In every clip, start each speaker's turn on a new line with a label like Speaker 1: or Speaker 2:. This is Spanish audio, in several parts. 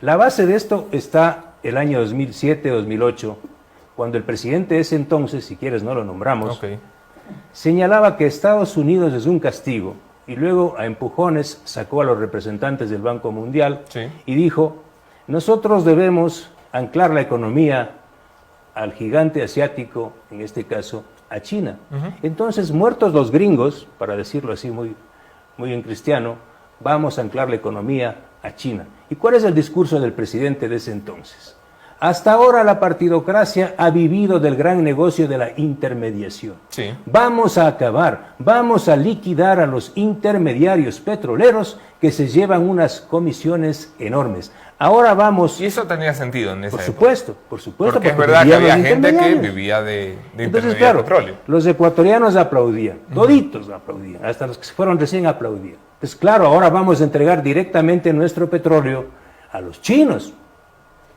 Speaker 1: La base de esto está el año 2007-2008, cuando el presidente de ese entonces, si quieres no lo nombramos, señalaba que Estados Unidos es un castigo y luego a empujones sacó a los representantes del Banco Mundial y dijo, nosotros debemos anclar la economía al gigante asiático, en este caso a China. Entonces, muertos los gringos, para decirlo así muy en cristiano, vamos a anclar la economía a China. ¿Y cuál es el discurso del presidente de ese entonces? Hasta ahora la partidocracia ha vivido del gran negocio de la intermediación. Vamos a acabar, vamos a liquidar a los intermediarios petroleros que se llevan unas comisiones enormes. Ahora vamos...
Speaker 2: Y eso tenía sentido en esa época.
Speaker 1: Por supuesto.
Speaker 2: Porque es verdad que había gente que vivía de
Speaker 1: Entonces, claro, petróleo. Los ecuatorianos aplaudían, toditos aplaudían, hasta los que se fueron recién aplaudían. Entonces, claro, ahora vamos a entregar directamente nuestro petróleo a los chinos.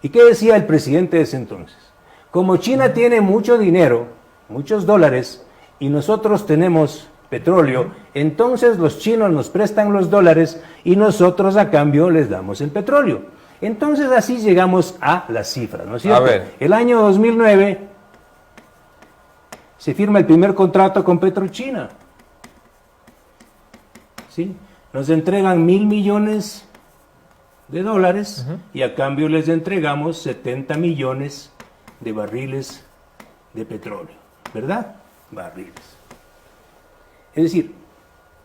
Speaker 1: ¿Y qué decía el presidente de ese entonces? Como China tiene mucho dinero, muchos dólares, y nosotros tenemos petróleo, entonces los chinos nos prestan los dólares y nosotros a cambio les damos el petróleo. Entonces así llegamos a las cifras, ¿no es cierto? El año 2009 se firma el primer contrato con Petrochina. ¿Sí? Nos entregan $1.000 millones y a cambio les entregamos 70 millones de barriles de petróleo, ¿verdad? Barriles. Es decir,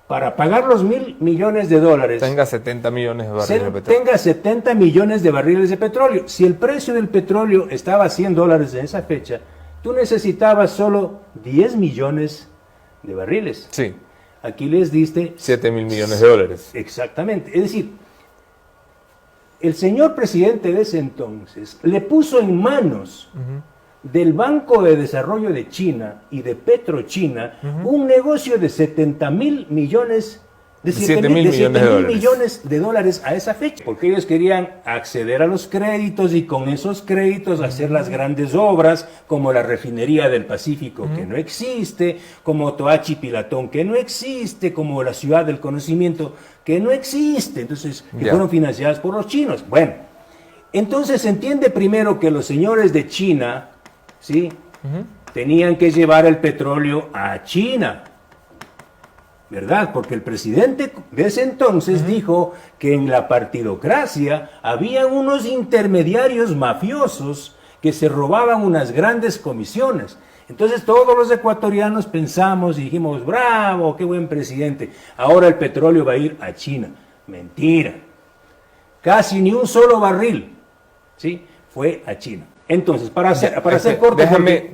Speaker 1: para pagar los $1.000 millones
Speaker 2: tenga 70 millones de barriles de petróleo.
Speaker 1: Tenga 70 millones de barriles de petróleo. Si el precio del petróleo estaba a $100 en esa fecha, tú necesitabas solo 10 millones de barriles.
Speaker 2: Sí.
Speaker 1: Aquí les diste
Speaker 2: 7.000 millones de dólares.
Speaker 1: Exactamente. Es decir, el señor presidente de ese entonces le puso en manos del Banco de Desarrollo de China y de Petrochina un negocio de 70.000 millones de 7.000 millones de dólares a esa fecha, porque ellos querían acceder a los créditos y con esos créditos hacer las grandes obras como la refinería del Pacífico que no existe, como Toachi Pilatón que no existe, como la ciudad del conocimiento que no existe, entonces que fueron financiadas por los chinos. Bueno, entonces se entiende primero que los señores de China, ¿sí? Tenían que llevar el petróleo a China, ¿verdad? Porque el presidente de ese entonces dijo que en la partidocracia había unos intermediarios mafiosos que se robaban unas grandes comisiones. Entonces todos los ecuatorianos pensamos y dijimos, bravo, qué buen presidente, ahora el petróleo va a ir a China. Mentira. Casi ni un solo barril, ¿sí? Fue a China. Entonces, para hacer corto...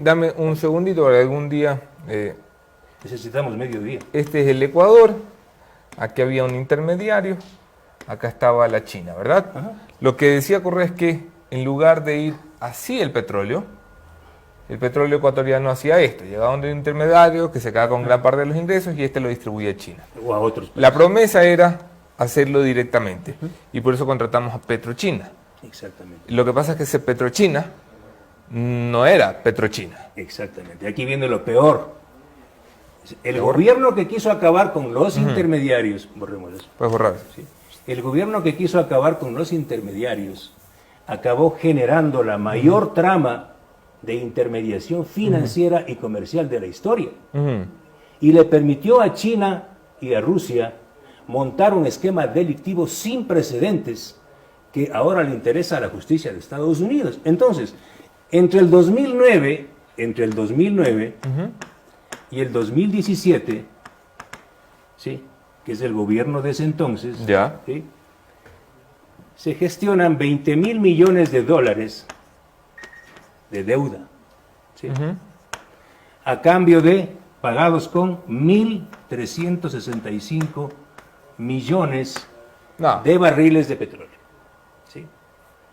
Speaker 2: Dame un segundito para algún día...
Speaker 1: necesitamos medio día.
Speaker 2: Este es el Ecuador, aquí había un intermediario, acá estaba la China, ¿verdad? Lo que decía Correa es que en lugar de ir así el petróleo ecuatoriano hacía esto, llegaba a un intermediario que se quedaba con gran parte de los ingresos y este lo distribuía a China.
Speaker 1: O a otros países.
Speaker 2: La promesa era hacerlo directamente y por eso contratamos a Petrochina.
Speaker 1: Exactamente.
Speaker 2: Lo que pasa es que ese Petrochina no era Petrochina.
Speaker 1: Exactamente. Aquí viene lo peor. El gobierno que quiso acabar con los intermediarios, borremos eso.
Speaker 2: Puedes borrar.
Speaker 1: ¿Sí? El gobierno que quiso acabar con los intermediarios acabó generando la mayor trama de intermediación financiera y comercial de la historia. Y le permitió a China y a Rusia montar un esquema delictivo sin precedentes que ahora le interesa a la justicia de Estados Unidos. Entonces, entre el 2009 y el 2017, ¿sí? Que es el gobierno de ese entonces, ¿sí? Se gestionan 20.000 millones de dólares de deuda, ¿sí? A cambio de pagados con 1.365 millones de barriles de petróleo, ¿sí?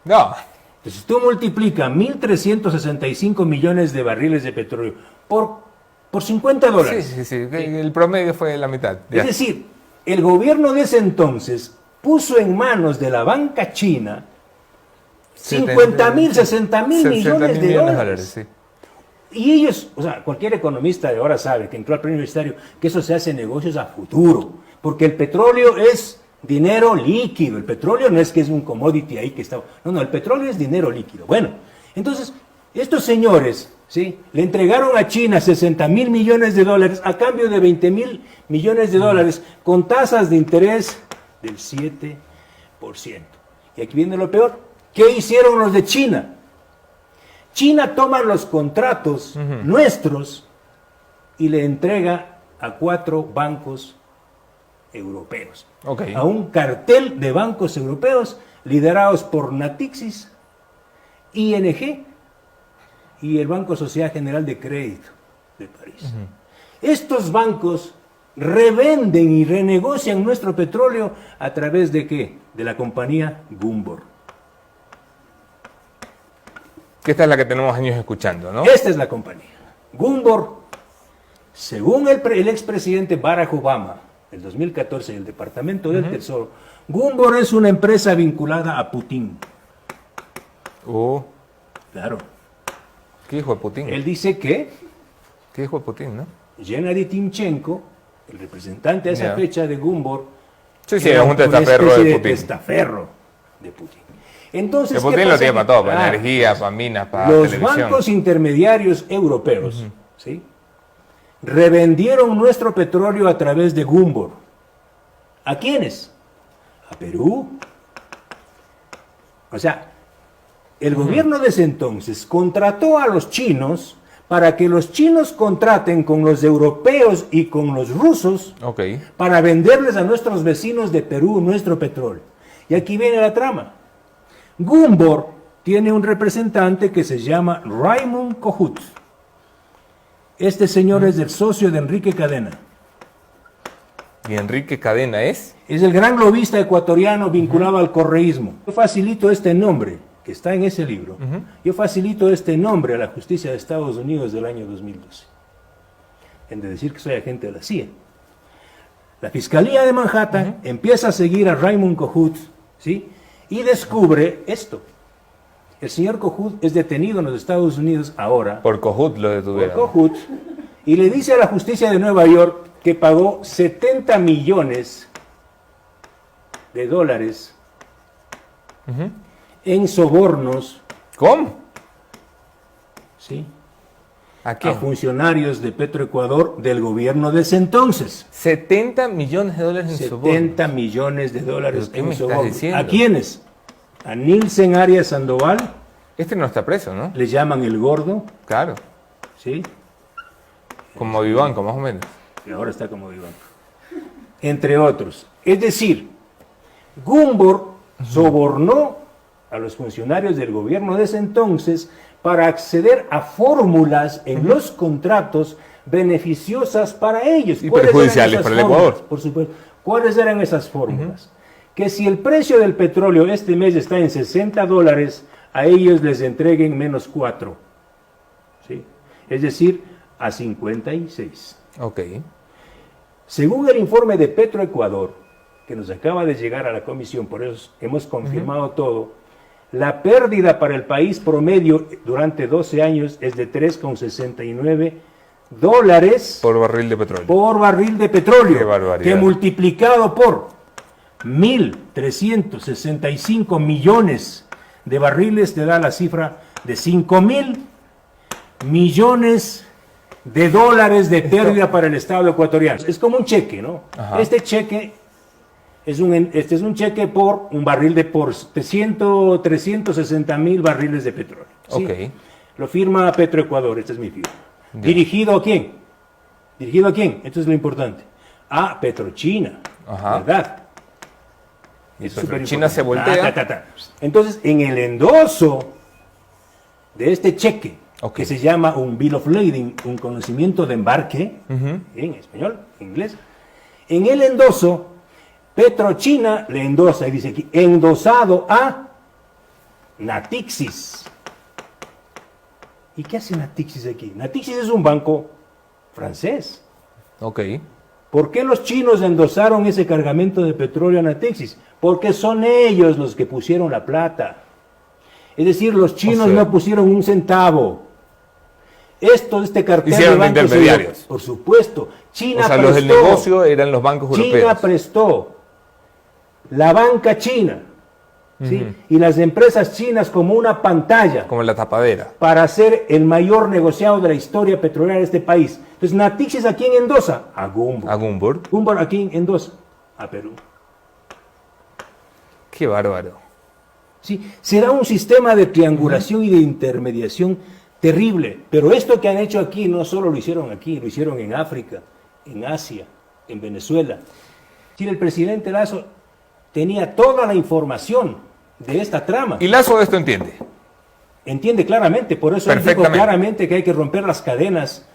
Speaker 1: Entonces tú multiplicas 1.365 millones de barriles de petróleo por $50.
Speaker 2: Sí. El promedio fue la mitad.
Speaker 1: Es decir, el gobierno de ese entonces puso en manos de la banca china 50.000, 60.000 millones de dólares.
Speaker 2: Sí.
Speaker 1: Y ellos, o sea, cualquier economista de ahora sabe que entró al premio universitario que eso se hace en negocios a futuro, porque el petróleo es dinero líquido. El petróleo no es que es un commodity ahí que está... No, el petróleo es dinero líquido. Bueno, entonces, estos señores, ¿sí?, le entregaron a China 60.000 millones de dólares a cambio de 20.000 millones de dólares con tasas de interés del 7%. Y aquí viene lo peor. ¿Qué hicieron los de China? China toma los contratos nuestros y le entrega a 4 bancos europeos. A un cartel de bancos europeos liderados por Natixis, ING y el Banco Sociedad General de Crédito de París. Estos bancos revenden y renegocian nuestro petróleo a través de ¿qué? De la compañía Gunvor.
Speaker 2: Que esta es la que tenemos años escuchando, ¿no?
Speaker 1: Esta es la compañía. Gunvor, según el expresidente Barack Obama, en 2014, el Departamento del Tesoro, Gunvor es una empresa vinculada a Putin. Claro.
Speaker 2: ¿Qué dijo de Putin?
Speaker 1: Él dice que...
Speaker 2: ¿Qué dijo de Putin, no?
Speaker 1: Gennady Timchenko, el representante a esa fecha de Gunvor,
Speaker 2: sí, es un testaferro de Putin.
Speaker 1: Testaferro de Putin. Entonces,
Speaker 2: que Putin lo tiene para todo, para energía, para minas, para
Speaker 1: los
Speaker 2: televisión.
Speaker 1: bancos intermediarios europeos, ¿sí?, revendieron nuestro petróleo a través de Gunvor. ¿A quiénes? A Perú. O sea, el gobierno de ese entonces contrató a los chinos para que los chinos contraten con los europeos y con los rusos para venderles a nuestros vecinos de Perú nuestro petróleo. Y aquí viene la trama. Gunvor tiene un representante que se llama Raymond Kohout. Este señor es el socio de Enrique Cadena.
Speaker 2: ¿Y Enrique Cadena es?
Speaker 1: Es el gran lobista ecuatoriano vinculado al correísmo. Yo facilito este nombre, que está en ese libro. Yo facilito este nombre a la justicia de Estados Unidos del año 2012. En de decir que soy agente de la CIA. La Fiscalía de Manhattan empieza a seguir a Raymond Kohout, ¿sí?, y descubre esto. El señor Kohout es detenido en los Estados Unidos ahora.
Speaker 2: Por Kohout lo detuvieron.
Speaker 1: Por Kohout. Y le dice a la justicia de Nueva York que pagó 70 millones de dólares en sobornos.
Speaker 2: ¿Cómo?
Speaker 1: ¿Sí?
Speaker 2: ¿A qué?
Speaker 1: A funcionarios de Petroecuador del gobierno de ese entonces.
Speaker 2: 70 millones de dólares en sobornos.
Speaker 1: 70 millones de dólares en sobornos.
Speaker 2: ¿A
Speaker 1: quiénes? A Nilsen Arias Sandoval.
Speaker 2: Este no está preso, ¿no?
Speaker 1: Le llaman el gordo.
Speaker 2: Claro.
Speaker 1: ¿Sí?
Speaker 2: Como Vivanco, más o menos.
Speaker 1: Y ahora está como Vivanco. Entre otros. Es decir, Gunvor sobornó a los funcionarios del gobierno de ese entonces para acceder a fórmulas en los contratos beneficiosas para ellos.
Speaker 2: Y perjudiciales para el Ecuador.
Speaker 1: Por supuesto. ¿Cuáles eran esas fórmulas? Que si el precio del petróleo este mes está en $60, a ellos les entreguen menos 4. ¿Sí? Es decir, a 56. Según el informe de Petroecuador, que nos acaba de llegar a la comisión, por eso hemos confirmado todo, la pérdida para el país promedio durante 12 años es de $3,69
Speaker 2: por barril de petróleo.
Speaker 1: Por barril de petróleo.
Speaker 2: Qué barbaridad.
Speaker 1: Que multiplicado por 1.365 millones de barriles te da la cifra de 5.000 millones de dólares de pérdida para el Estado ecuatoriano. Es como un cheque, ¿no? Este cheque es un cheque por un barril por 360.000 barriles de petróleo. ¿Sí? Lo firma Petroecuador, esta es mi firma. ¿Dirigido a quién? ¿Dirigido a quién? Esto es lo importante. A Petrochina, ¿verdad?
Speaker 2: Y Petrochina se voltea.
Speaker 1: Entonces, en el endoso de este cheque, que se llama un Bill of Lading, un conocimiento de embarque, en español, en inglés, en el endoso, Petrochina le endosa, y dice aquí, endosado a Natixis. ¿Y qué hace Natixis aquí? Natixis es un banco francés. ¿Por qué los chinos endosaron ese cargamento de petróleo a Natixis? Porque son ellos los que pusieron la plata. Es decir, los chinos no pusieron un centavo. Este cartel
Speaker 2: hicieron
Speaker 1: de bancos
Speaker 2: intermediarios.
Speaker 1: Por supuesto. China
Speaker 2: los del negocio eran los bancos europeos.
Speaker 1: China prestó la banca china, ¿sí? Y las empresas chinas como una pantalla
Speaker 2: Como la tapadera.
Speaker 1: para hacer el mayor negociado de la historia petrolera de este país. Entonces, Natixis, ¿a quién endosa? A Gumbor.
Speaker 2: A Gumbor.
Speaker 1: Gumbor, ¿a quién endosa? A Perú.
Speaker 2: Qué bárbaro.
Speaker 1: ¿Sí? Será un sistema de triangulación y de intermediación terrible, pero esto que han hecho aquí no solo lo hicieron aquí, lo hicieron en África, en Asia, en Venezuela. Sí, el presidente Lazo tenía toda la información de esta trama.
Speaker 2: Y Lazo de esto entiende.
Speaker 1: Entiende claramente, por eso él dijo claramente que hay que romper las cadenas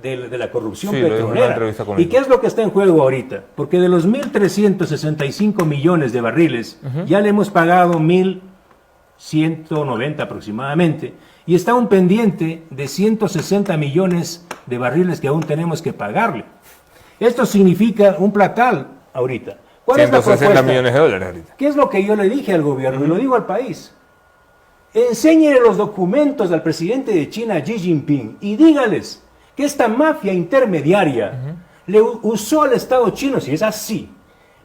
Speaker 1: de la corrupción petrolera. ¿Y qué es lo que está en juego ahorita? Porque de los 1.365 millones de barriles, ya le hemos pagado 1.190 aproximadamente, y está un pendiente de 160 millones de barriles que aún tenemos que pagarle. Esto significa un platal ahorita. ¿Cuál es la propuesta?
Speaker 2: 160 millones de dólares ahorita.
Speaker 1: ¿Qué es lo que yo le dije al gobierno? Y lo digo al país. Enséñele los documentos al presidente de China, Xi Jinping, y dígales que esta mafia intermediaria le usó al Estado chino, si es así,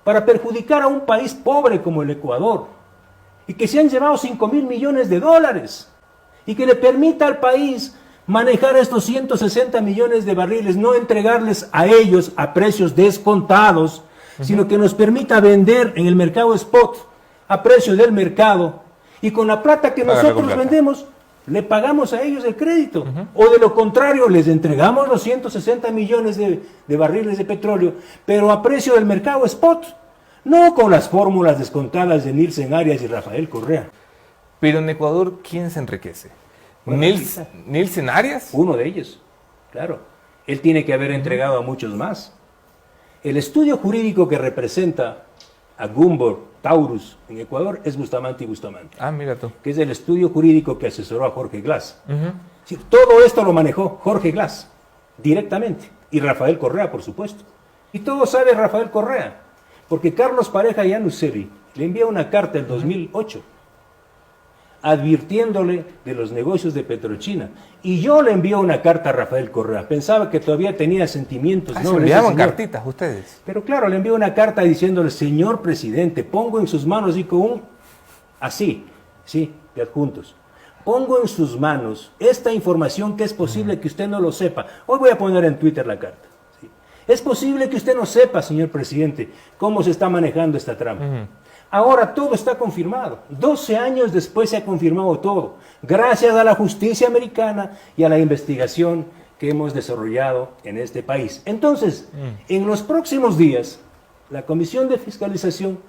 Speaker 1: para perjudicar a un país pobre como el Ecuador, y que se han llevado 5.000 millones de dólares, y que le permita al país manejar estos 160 millones de barriles, no entregarles a ellos a precios descontados, sino que nos permita vender en el mercado spot a precio del mercado, y con la plata que nosotros vendemos, le pagamos a ellos el crédito. O de lo contrario, les entregamos los 160 millones de barriles de petróleo, pero a precio del mercado spot, no con las fórmulas descontadas de Nielsen Arias y Rafael Correa.
Speaker 2: Pero en Ecuador, ¿quién se enriquece?
Speaker 1: Bueno,
Speaker 2: ¿Nielsen Arias?
Speaker 1: Uno de ellos, claro. Él tiene que haber entregado a muchos más. El estudio jurídico que representa a Gumbor, Taurus, en Ecuador, es Bustamante y Bustamante.
Speaker 2: Ah, mira tú.
Speaker 1: Que es el estudio jurídico que asesoró a Jorge Glass. Sí, todo esto lo manejó Jorge Glass, directamente. Y Rafael Correa, por supuesto. Y todo sabe Rafael Correa, porque Carlos Pareja Llanusseri le envía una carta en 2008, advirtiéndole de los negocios de Petrochina. Y yo le envío una carta a Rafael Correa. Pensaba que todavía tenía sentimientos.
Speaker 2: ¿Se enviaban cartitas ustedes?
Speaker 1: Pero claro, le envío una carta diciéndole: señor presidente, pongo en sus manos, y con un así, sí, de adjuntos, pongo en sus manos esta información que es posible que usted no lo sepa. Hoy voy a poner en Twitter la carta. ¿Sí? Es posible que usted no sepa, señor presidente, cómo se está manejando esta trama. Ahora todo está confirmado. 12 años después se ha confirmado todo, gracias a la justicia americana y a la investigación que hemos desarrollado en este país. Entonces, en los próximos días, la Comisión de Fiscalización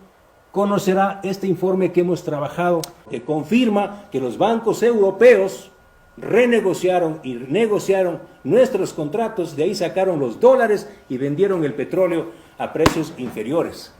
Speaker 1: conocerá este informe que hemos trabajado, que confirma que los bancos europeos renegociaron y negociaron nuestros contratos, de ahí sacaron los dólares y vendieron el petróleo a precios inferiores.